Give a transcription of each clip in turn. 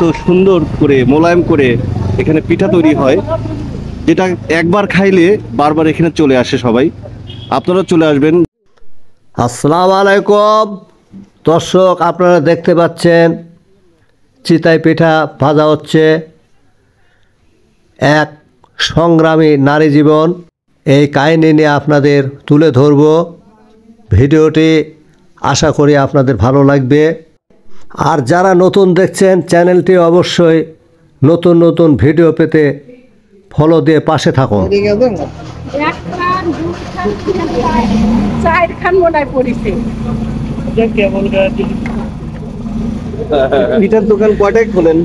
এত সুন্দর করে মোলায়েম করে এখানে পিঠা তৈরি হয়, যেটা একবার খাইলে বারবার এখানে চলে আসে সবাই। আপনারা চলে আসবেন। আসসালামু আলাইকুম দর্শক, আপনারা দেখতে পাচ্ছেন চিতাই পিঠা ভাজা হচ্ছে। এক সংগ্রামী নারী জীবন, এই কাহিনী নিয়ে আপনাদের তুলে ধরব। ভিডিওটি আশা করি আপনাদের ভালো লাগবে। আর যারা নতুন দেখছেন চ্যানেলটি অবশ্যই নতুন নতুন ভিডিও পেতে ফলো দিয়ে পাশে থাকুন। পিঠার দোকান কয়টায় খোলেন?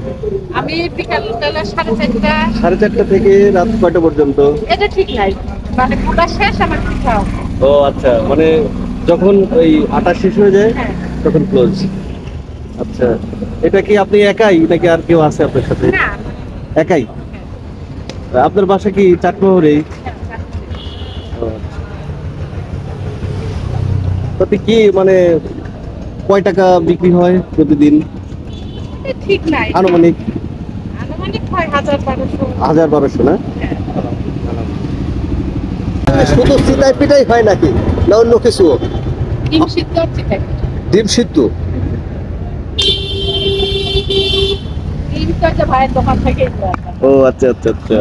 আমি বিকাল 4:30 4:30 থেকে রাত কয়টা পর্যন্ত? এটা ঠিক নাই, মানে পুরা শেষ আমার পিঠা। ও আচ্ছা, মানে যখন ওই আটা শেষ হয়ে যায় তখন ক্লোজ। আচ্ছা, এটা কি আপনি একাই নাকি আর কেউ আছে আপনার সাথে? না, একাই। আপনার বাসা কি চাটমোহরেই? তাতে কি মানে কয় টাকা বিক্রি হয় প্রতিদিন? ঠিক নাই, আনুমানিক হয় 1000-1200 না? শুধু চিতাই পিঠাই হয় নাকি না অন্য কিছু? ডিম সিদ্ধ আর চিতাই পিঠা। ডিম সিদ্ধ? ডিম তো যে ভাইয়ের দোকান থেকে ও আচ্ছা আচ্ছা আচ্ছা।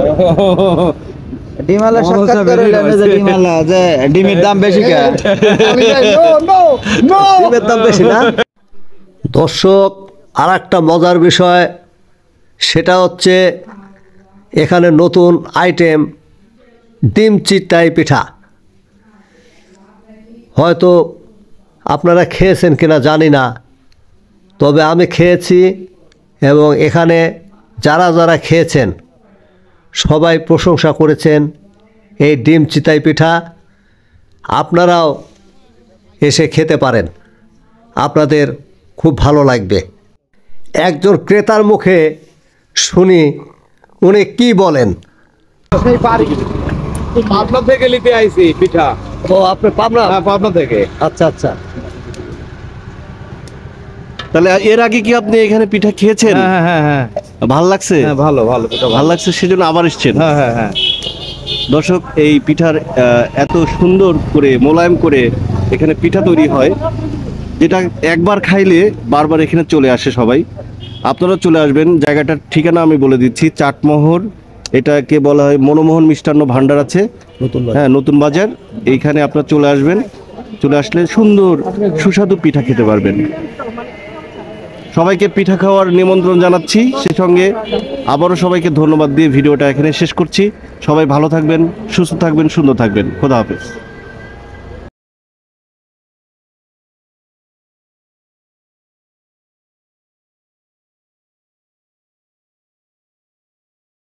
ডিমালা সাক্ষাৎ করে যে ডিমালা যে ডিমের দাম বেশি কে? ডিমের দাম বেশি না? দর্শক, আর একটা মজার বিষয়, সেটা হচ্ছে এখানে নতুন আইটেম ডিম চিতাই পিঠা। হয়তো আপনারা খেয়েছেন কিনা জানি না, তবে আমি খেয়েছি এবং এখানে যারা যারা খেয়েছেন সবাই প্রশংসা করেছেন এই ডিম চিতাই পিঠা। আপনারাও এসে খেতে পারেন, আপনাদের খুব ভালো লাগবে। একজন ক্রেতার মুখে শুনি উনি কি বলেন। পাবনা থেকে নিতে আইছি পিঠা। ও আপনি পাবনা? হ্যাঁ, পাবনা থেকে। আচ্ছা আচ্ছা। তাহলে এর আগে কি আপনি এখানে পিঠা খেয়েছেন? হ্যাঁ হ্যাঁ হ্যাঁ, ভালো লাগছে? ভালো ভালো পিঠা ভালো লাগছে, সেজন্য আবার এসেছেন? হ্যাঁ হ্যাঁ হ্যাঁ। দর্শক, এই পিঠার এত সুন্দর করে মোলায়েম করে এখানে পিঠা তৈরি হয়, যেটা একবার খাইলে বারবার এখানে চলে আসে সবাই। আপনারা চলে আসবেন। জায়গাটার ঠিকানা আমি বলে দিচ্ছি, চাটমোহর। এটাকে বলা হয় মনমোহন মিষ্টান্ন ভান্ডার আছে, হ্যাঁ, নতুন বাজার। এইখানে আপনারা চলে আসবেন। চলে আসলে সুন্দর সুস্বাদু পিঠা খেতে পারবেন। সবাইকে পিঠা খাওয়ার নিমন্ত্রণ জানাচ্ছি। সেই সঙ্গে আবারও সবাইকে ধন্যবাদ দিয়ে ভিডিওটা এখানে শেষ করছি। সবাই ভালো থাকবেন, সুস্থ থাকবেন, সুন্দর থাকবেন। খোদা হাফেজ।